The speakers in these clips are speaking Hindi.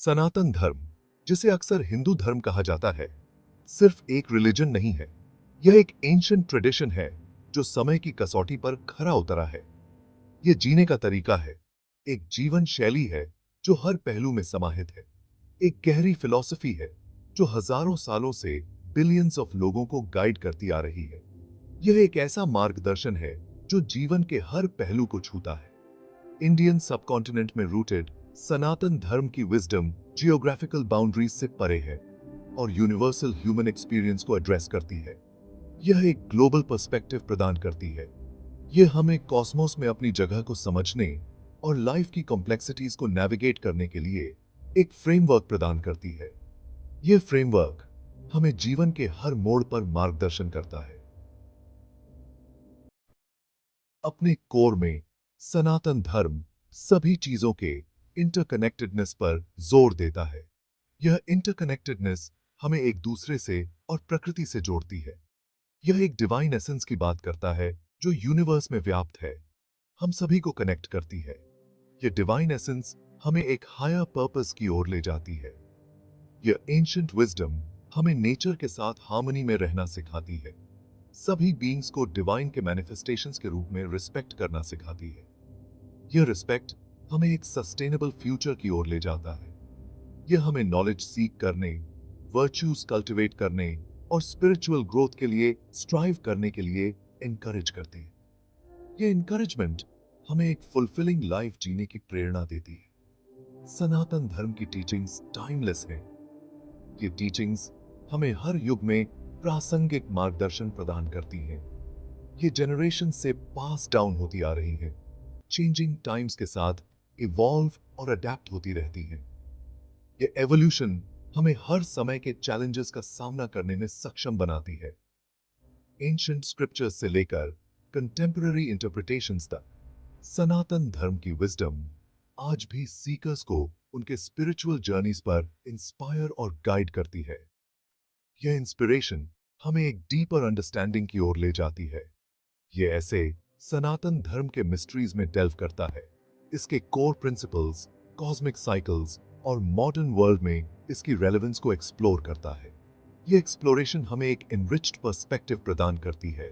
सनातन धर्म, जिसे अक्सर हिंदू धर्म कहा जाता है, सिर्फ एक रिलीजन नहीं है। यह एक एंशिएंट ट्रेडिशन है जो समय की कसौटी पर खरा उतरा है। यह जीने का तरीका है, एक जीवन शैली है जो हर पहलू में समाहित है। एक गहरी फिलॉसफी है जो हजारों सालों से बिलियंस ऑफ लोगों को गाइड करती आ रही है। यह एक ऐसा मार्गदर्शन है जो जीवन के हर पहलू को छूता है। इंडियन सबकॉन्टिनेंट में रूटेड सनातन धर्म की विजडम जियोग्राफिकल बाउंड्रीज से परे है और यूनिवर्सल ह्यूमन एक्सपीरियंस को एड्रेस करती है। यह एक ग्लोबल पर्सपेक्टिव प्रदान करती है। यह हमें कॉस्मोस में अपनी जगह को समझने और लाइफ की कॉम्प्लेक्सिटीज को नेविगेट करने के लिए एक फ्रेमवर्क प्रदान करती है। यह फ्रेमवर्क हमें जीवन के हर मोड़ पर मार्गदर्शन करता है। अपने कोर में सनातन धर्म सभी चीजों के इंटरकनेक्टेडनेस पर जोर देता है। यह इंटरकनेक्टेडनेस हमें एक दूसरे से और प्रकृति से जोड़ती है। यह एक डिवाइन एसेंस की बात करता है जो यूनिवर्स में व्याप्त है, हम सभी को कनेक्ट करती है। यह डिवाइन एसेंस हमें एक हायर पर्पस की ओर ले जाती है। यह एंशिएंट विजडम हमें नेचर के साथ हार्मनी में रहना सिखाती है। सभी बीइंग्स को डिवाइन के मैनिफेस्टेशंस के रूप में रिस्पेक्ट करना सिखाती है। यह रिस्पेक्ट हमें एक सस्टेनेबल फ्यूचर की ओर ले जाता है। यह हमें नॉलेज सीख करने, वर्च्यूज कल्टिवेट करने और स्पिरिचुअल ग्रोथ के लिए स्ट्राइव करने के लिए एनकरेज करती है। यह एनकरेजमेंट हमें एक फुलफिलिंग लाइफ जीने की प्रेरणा देती है। सनातन धर्म की टीचिंग्स टाइमलेस है। ये टीचिंग्स हमें हर युग में प्रासंगिक मार्गदर्शन प्रदान करती हैं। ये जनरेशन से पास डाउन होती आ रही हैं, चेंजिंग टाइम्स के साथ इवॉल्व और अडेप्ट होती रहती हैं। ये एवोल्यूशन हमें हर समय के चैलेंजेस का सामना करने में सक्षम बनाती है। एंशिएंट स्क्रिप्चर्स से लेकर कंटेम्पररी इंटरप्रिटेशंस तक सनातन धर्म की विजडम आज भी सीकर्स को उनके स्पिरिचुअल जर्नीज पर इंस्पायर और गाइड करती है। यह इंस्पिरेशन हमें एक डीपर अंडरस्टैंडिंग की ओर ले जाती है। यह ऐसे सनातन धर्म के मिस्ट्रीज में डेल्व करता है, इसके कोर प्रिंसिपल्स, कॉस्मिक साइकिल्स और मॉडर्न वर्ल्ड में इसकी रेलेवेंस को एक्सप्लोर करता है। यह एक्सप्लोरेशन हमें एक एनरिच्ड पर्सपेक्टिव प्रदान करती है।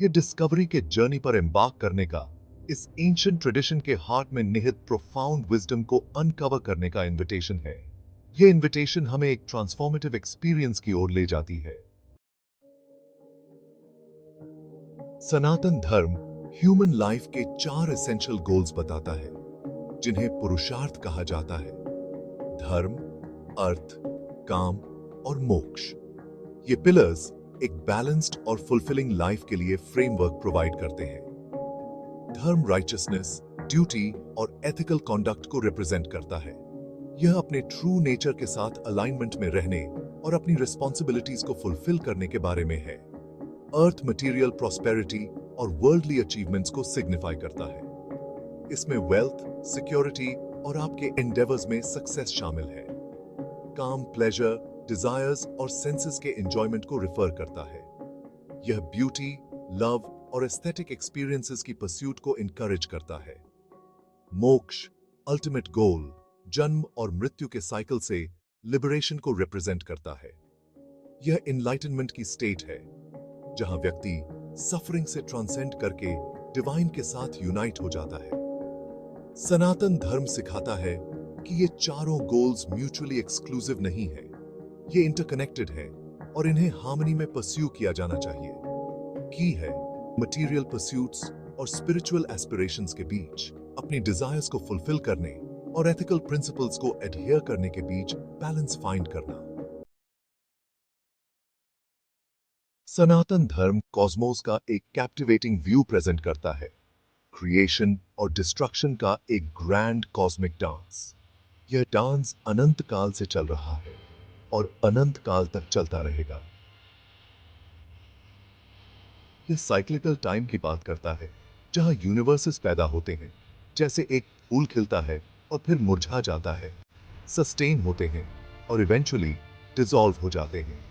यह डिस्कवरी के जर्नी पर एम्बार्क करने का, इस एंशिएंट ट्रेडिशन के हार्ट में निहित प्रोफाउंड विजडम को अनकवर करने का इन्विटेशन है। यह इन्विटेशन हमें एक ट्रांसफॉर्मेटिव एक्सपीरियंस की ओर ले जाती है। सनातन धर्म ह्यूमन लाइफ के 4 एसेंशियल गोल्स बताता है, जिन्हें पुरुषार्थ कहा जाता है। धर्म, अर्थ, काम और मोक्ष। ये पिलर्स एक बैलेंस्ड और फुलफिलिंग लाइफ के लिए फ्रेमवर्क प्रोवाइड करते हैं। धर्म राइचियसनेस, ड्यूटी और एथिकल कॉन्डक्ट को रिप्रेजेंट करता है। यह अपने ट्रू नेचर के साथ अलाइनमेंट में रहने और अपनी रिस्पॉन्सिबिलिटीज को फुलफिल करने के बारे में है। अर्थ मटेरियल प्रॉस्पेरिटी और वर्ल्डली अचीवमेंट्स को सिग्निफाई करता है। इसमें वेल्थ, सिक्योरिटी और आपके एंडेवर्स में सक्सेस शामिल है। काम, प्लेजर, डिजायर्स और सेंसेस के एंजॉयमेंट को रिफर करता है। यह ब्यूटी, लव और एस्थेटिक एक्सपीरियंसेस की परस्यूट को इनकरेज करता है। मोक्ष, अल्टीमेट गोल, जन्म और मृत्यु के साइकिल से लिबरेशन को रिप्रेजेंट करता है। यह इनलाइटनमेंट की स्टेट है, जहां व्यक्ति सफरिंग से ट्रांसेंड करके डिवाइन के साथ यूनाइट हो जाता है। सनातन धर्म सिखाता है कि ये चारों गोल्स म्यूचुअली एक्सक्लूसिव नहीं है, ये इंटरकनेक्टेड है और इन्हें हार्मनी में परस्यू किया जाना चाहिए। की है मटेरियल परस्यूट्स और स्पिरिचुअल एस्पिरेशंस के बीच अपनी डिजायर्स को फुलफिल करने और एथिकल प्रिंसिपल्स को एडहियर करने के बीच बैलेंस फाइंड करना। सनातन धर्म कॉस्मोस का एक कैप्टिवेटिंग व्यू प्रेजेंट करता है, क्रिएशन और डिस्ट्रक्शन का एक ग्रैंड कॉस्मिक डांस। यह डांस अनंत काल से चल रहा है और अनंत काल तक चलता रहेगा। यह साइक्लिकल टाइम की बात करता है, जहां यूनिवर्सेस पैदा होते हैं, जैसे एक फूल खिलता है और फिर मुरझा जाता है, सस्टेन होते हैं और इवेंचुअली डिसॉल्व हो जाते हैं,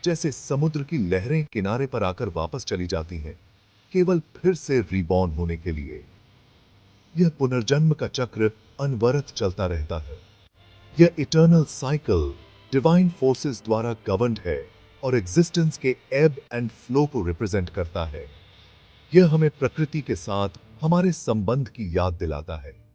जैसे समुद्र की लहरें किनारे पर आकर वापस चली जाती हैं, केवल फिर से रीबॉर्न होने के लिए। यह पुनर्जन्म का चक्र अनवरत चलता रहता है। यह इटर्नल साइकिल डिवाइन फोर्सेस द्वारा गवर्न्ड है और एग्जिस्टेंस के एब एंड फ्लो को रिप्रेजेंट करता है। यह हमें प्रकृति के साथ हमारे संबंध की याद दिलाता है।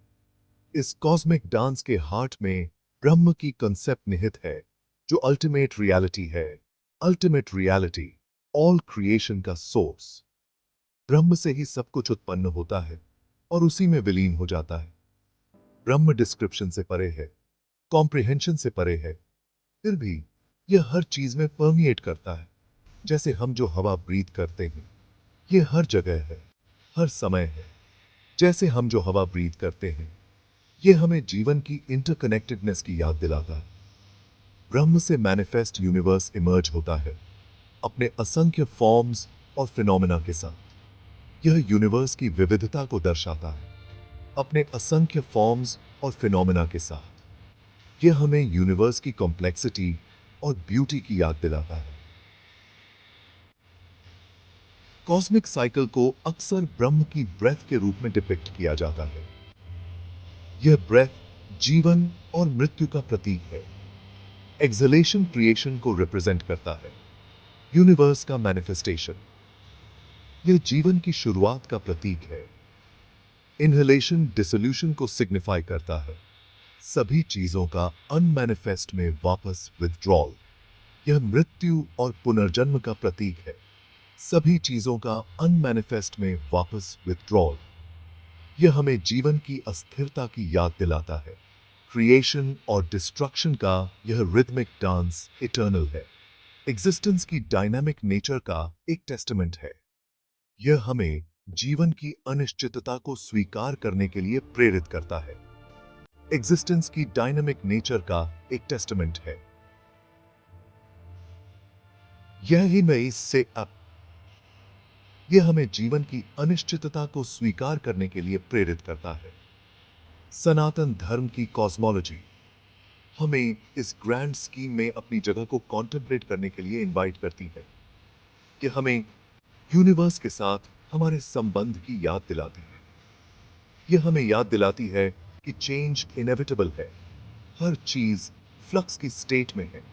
इस कॉस्मिक डांस के हार्ट में ब्रह्म की कंसेप्ट निहित है, जो अल्टीमेट रियलिटी है। अल्टीमेट रियलिटी, ऑल क्रिएशन का सोर्स। ब्रह्म से ही सब कुछ उत्पन्न होता है और उसी में विलीन हो जाता है। ब्रह्म डिस्क्रिप्शन से परे है, कॉम्प्रिहेंशन से परे है, फिर भी यह हर चीज में परमिएट करता है। जैसे हम जो हवा ब्रीथ करते हैं, यह हर जगह है, हर समय है। जैसे हम जो हवा ब्रीथ करते हैं, यह हमें जीवन की इंटरकनेक्टेडनेस की याद दिलाता है। ब्रह्म से मैनिफेस्ट यूनिवर्स इमर्ज होता है, अपने असंख्य फॉर्म्स और फिनोमेना के साथ। यह यूनिवर्स की विविधता को दर्शाता है, अपने असंख्य फॉर्म्स और फिनोमेना के साथ। यह हमें यूनिवर्स की कॉम्प्लेक्सिटी और ब्यूटी की याद दिलाता है। कॉस्मिक साइकिल को अक्सर ब्रह्म की ब्रेथ के रूप में डिपिक्ट किया जाता है। यह ब्रेथ जीवन और मृत्यु का प्रतीक है। एक्सलेशन क्रिएशन को रिप्रेजेंट करता है, यूनिवर्स का मैनिफेस्टेशन। यह जीवन की शुरुआत का प्रतीक है। इनहेलेशन डिसोल्यूशन को सिग्निफाई करता है, सभी चीजों का अनमैनिफेस्ट में वापस विथड्रॉल। यह मृत्यु और पुनर्जन्म का प्रतीक है, सभी चीजों का अनमैनिफेस्ट में वापस विथड्रॉल। यह हमें जीवन की अस्थिरता की याद दिलाता है। क्रिएशन और डिस्ट्रक्शन का यह रिदमिक डांस इटर्नल है, एग्जिस्टेंस की डायनामिक नेचर का एक टेस्टामेंट है। यह हमें जीवन की अनिश्चितता को स्वीकार करने के लिए प्रेरित करता है। एग्जिस्टेंस की डायनामिक नेचर का एक टेस्टामेंट है। यह ही मैं इससे अब यह हमें जीवन की अनिश्चितता को स्वीकार करने के लिए प्रेरित करता है। सनातन धर्म की कॉस्मोलॉजी हमें इस ग्रैंड स्कीम में अपनी जगह को कॉन्टेम्पलेट करने के लिए इनवाइट करती है। कि हमें यूनिवर्स के साथ हमारे संबंध की याद दिलाती है। यह हमें याद दिलाती है कि चेंज इनएविटेबल है, हर चीज फ्लक्स की स्टेट में है।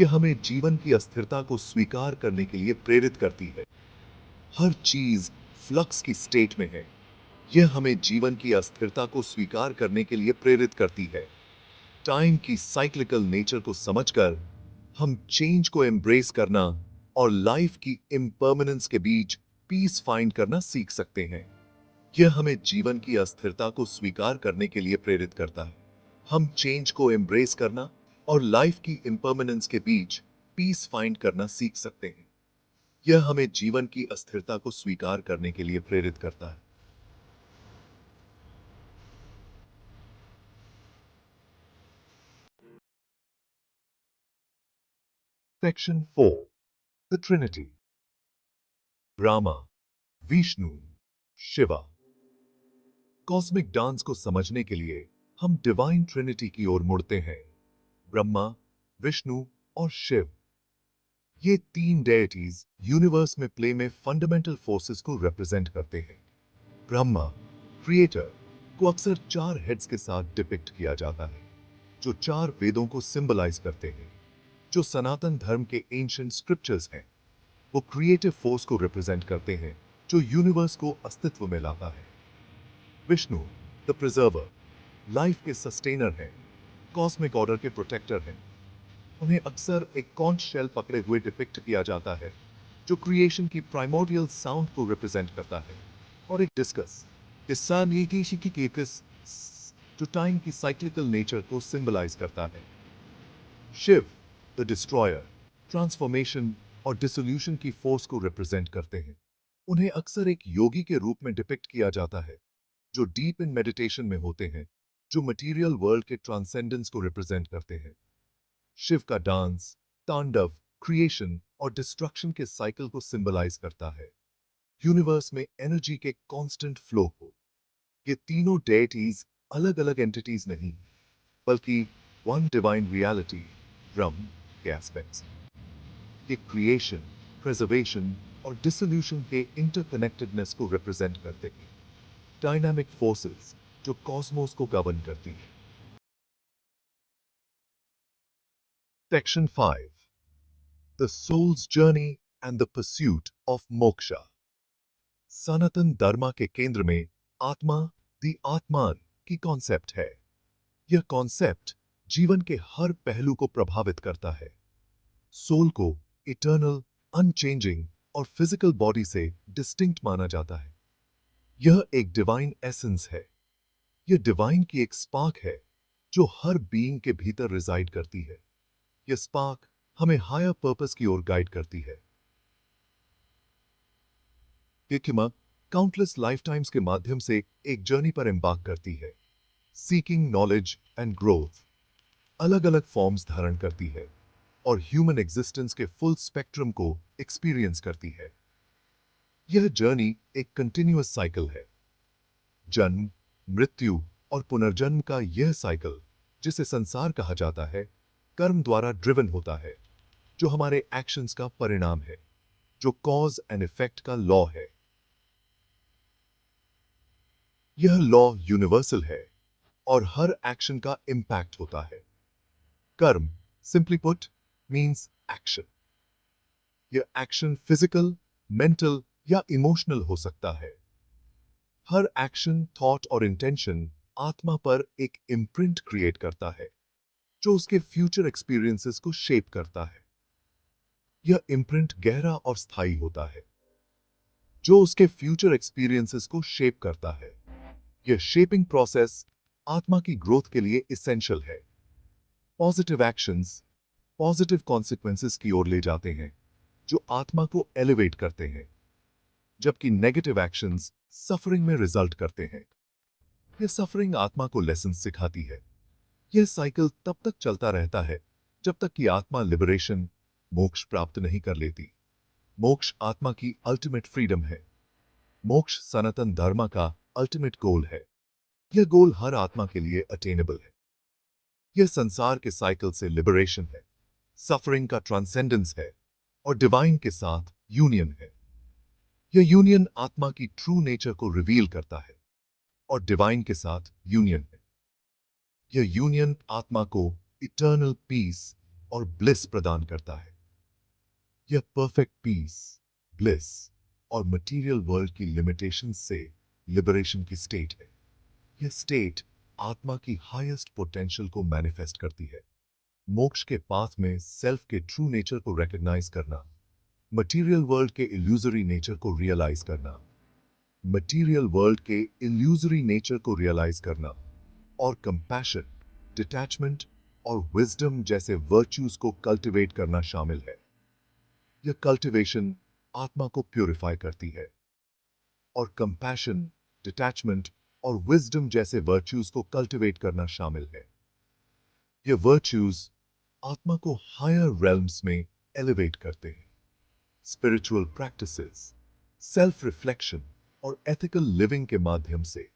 यह हमें जीवन की अस्थिरता को स्वीकार करने के लिए प्रेरित करती है। हर चीज फ्लक्स की स्टेट में है। यह हमें जीवन की अस्थिरता को स्वीकार करने के लिए प्रेरित करती है। टाइम की साइक्लिकल नेचर को समझकर हम चेंज को एम्ब्रेस करना और लाइफ की इम्पर्मनेंस के बीच पीस फाइंड करना सीख सकते हैं। यह हमें जीवन की अस्थिरता को स्वीकार करने के लिए प्रेरित करता है। हम चेंज को एम्ब्रेस करना और लाइफ की इम्पर्मनेंस के बीच पीस फाइंड करना सीख सकते हैं। यह हमें जीवन की अस्थिरता को स्वीकार करने के लिए प्रेरित करता है। Section 4, the Trinity. Brahma, Vishnu, Shiva. Cosmic dance को समझने के लिए हम डिवाइन ट्रिनिटी की ओर मुड़ते हैं, ब्रह्मा, विष्णु और शिव। ये तीन डेइटीज यूनिवर्स में प्ले में फंडामेंटल फोर्सेस को रिप्रेजेंट करते हैं। ब्रह्मा, क्रिएटर, को अक्सर चार हेड्स के साथ डिपिक्ट किया जाता है, जो चार वेदों को सिंबलाइज करते हैं, जो सनातन धर्म के एंशिएंट स्क्रिप्चर्स हैं। वो क्रिएटिव फोर्स को रिप्रेजेंट करते हैं, जो यूनिवर्स को अस्तित्व में लाता है। विष्णु, द प्रिजर्वर, लाइफ के सस्टेनर हैं, कॉस्मिक ऑर्डर के प्रोटेक्टर हैं। उन्हें अक्सर एक कॉन्च शेल पकड़े हुए डिपिक्ट किया जाता है, जो क्रिएशन की प्राइमोर्डियल साउंड को रिप्रेजेंट करता है। और एक डिस्कस, किस्सा नीति की केकस, जो टाइम की साइक्लिकल नेचर को सिंबलाइज करता है। शिव, द डिस्ट्रॉयर, ट्रांसफॉर्मेशन और डिसोल्यूशन की फोर्स को रिप्रेजेंट करते हैं। उन्हें अक्सर एक योगी के रूप में डिपिक्ट किया जाता है, जो डीप इन मेडिटेशन में होते हैं, जो मटेरियल वर्ल्ड के ट्रांसेंडेंस को रिप्रेजेंट करते हैं। शिव का डांस, तांडव, क्रिएशन और डिस्ट्रक्शन के साइकिल को सिंबलाइज करता है, यूनिवर्स में एनर्जी के कांस्टेंट फ्लो को। ये तीनों डेइटीज अलग-अलग एंटिटीज नहीं, बल्कि वन डिवाइन रियलिटी, ब्रह्म के एस्पेक्ट्स। ये क्रिएशन, प्रिजर्वेशन और डिसोल्यूशन के इंटरकनेक्टेडनेस को रिप्रेजेंट करते हैं, डायनामिक फोर्सेस जो कॉस्मोस को गवर्न करती हैं। Section 5. The soul's journey and the pursuit of moksha. सनातन धर्म के केंद्र में आत्मा, दी आत्मान की कॉन्सेप्ट है। यह कॉन्सेप्ट जीवन के हर पहलू को प्रभावित करता है। सोल को इटर्नल, अनचेंजिंग और फिजिकल बॉडी से डिस्टिंक्ट माना जाता है। यह एक डिवाइन एसेंस है। यह डिवाइन की एक स्पार्क है जो हर बीइंग के भीतर रिजाइड करती है। यह स्पार्क हमें हायर पर्पस की ओर गाइड करती है। हिकिमा काउंटलेस लाइफ टाइम्स के माध्यम से एक जर्नी पर एम्बार्क करती है। सीकिंग नॉलेज एंड ग्रोथ अलग अलग फॉर्म्स धारण करती है और ह्यूमन एग्जिस्टेंस के फुल स्पेक्ट्रम को एक्सपीरियंस करती है। यह जर्नी एक कंटिन्यूअस साइकिल है। जन्म, मृत्यु और पुनर्जन्म का यह साइकिल, जिसे संसार कहा जाता है, कर्म द्वारा ड्रिवन होता है, जो हमारे एक्शंस का परिणाम है, जो कॉज एंड इफेक्ट का लॉ है। यह लॉ यूनिवर्सल है और हर एक्शन का इंपैक्ट होता है। कर्म, सिंपली पुट, मींस एक्शन। यह एक्शन फिजिकल, मेंटल या इमोशनल हो सकता है। हर एक्शन, थॉट और इंटेंशन आत्मा पर एक इम्प्रिंट क्रिएट करता है जो उसके फ्यूचर एक्सपीरियंसेस को शेप करता है। यह इम्प्रिंट गहरा और स्थायी होता है जो उसके फ्यूचर एक्सपीरियंसेस को शेप करता है। यह शेपिंग प्रोसेस आत्मा की ग्रोथ के लिए इसेंशियल है। पॉजिटिव एक्शंस पॉजिटिव कॉन्सिक्वेंसेस की ओर ले जाते हैं जो आत्मा को एलिवेट करते हैं, जबकि नेगेटिव एक्शंस सफरिंग में रिजल्ट करते हैं। यह सफरिंग आत्मा को लेसन सिखाती है। यह साइकिल तब तक चलता रहता है जब तक कि आत्मा लिबरेशन, मोक्ष प्राप्त नहीं कर लेती। मोक्ष आत्मा की अल्टीमेट फ्रीडम है। मोक्ष सनातन धर्म का अल्टीमेट गोल है। यह गोल हर आत्मा के लिए अटेनेबल है। यह संसार के साइकिल से लिबरेशन है, सफरिंग का ट्रांसेंडेंस है और डिवाइन के साथ यूनियन है। यह यूनियन आत्मा की ट्रू नेचर को रिवील करता है और डिवाइन के साथ यूनियन है। यह यूनियन आत्मा को इटर्नल पीस और ब्लिस प्रदान करता है। यह परफेक्ट पीस, ब्लिस और मटेरियल वर्ल्ड की लिमिटेशन से लिबरेशन की स्टेट है। यह स्टेट आत्मा की हाईएस्ट पोटेंशियल को मैनिफेस्ट करती है। मोक्ष के पाथ में सेल्फ के ट्रू नेचर को रिकॉग्नाइज करना, मटेरियल वर्ल्ड के इल्यूजरी नेचर को रियलाइज करना, मटेरियल वर्ल्ड के इल्यूजरी नेचर को रियलाइज करना और कंपैशन, डिटैचमेंट और विजडम जैसे वर्च्यूज को कल्टिवेट करना शामिल है। यह कल्टिवेशन आत्मा को प्यूरिफाई करती है और कंपैशन, डिटैचमेंट और विजडम जैसे वर्च्यूज को कल्टिवेट करना शामिल है। यह वर्च्यूज आत्मा को हायर रेल्म्स में एलिवेट करते हैं। स्पिरिचुअल प्रैक्टिसेस, सेल्फ रिफ्लेक्शन और एथिकल लिविंग के माध्यम से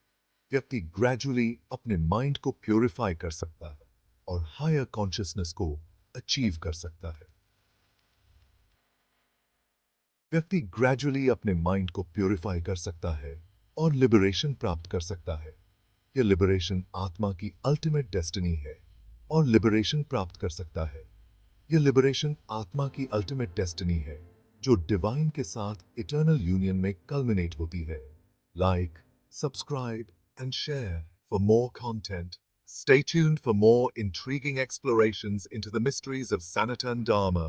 व्यक्ति ग्रेजुअली अपने माइंड को प्यूरिफाई कर सकता है और हायर कॉन्शियसनेस को अचीव कर सकता है। व्यक्ति ग्रेजुअली अपने माइंड को प्यूरिफाई कर सकता है और लिबरेशन प्राप्त कर सकता है। यह लिबरेशन आत्मा की अल्टीमेट डेस्टिनी है और लिबरेशन प्राप्त कर सकता है। यह लिबरेशन आत्मा की अल्टीमेट डेस्टिनी है जो डिवाइन के साथ इटर्नल यूनियन में कल्मिनेट होती है। Like, subscribe and share for more content. Stay tuned for more intriguing explorations into the mysteries of Sanatan Dharma.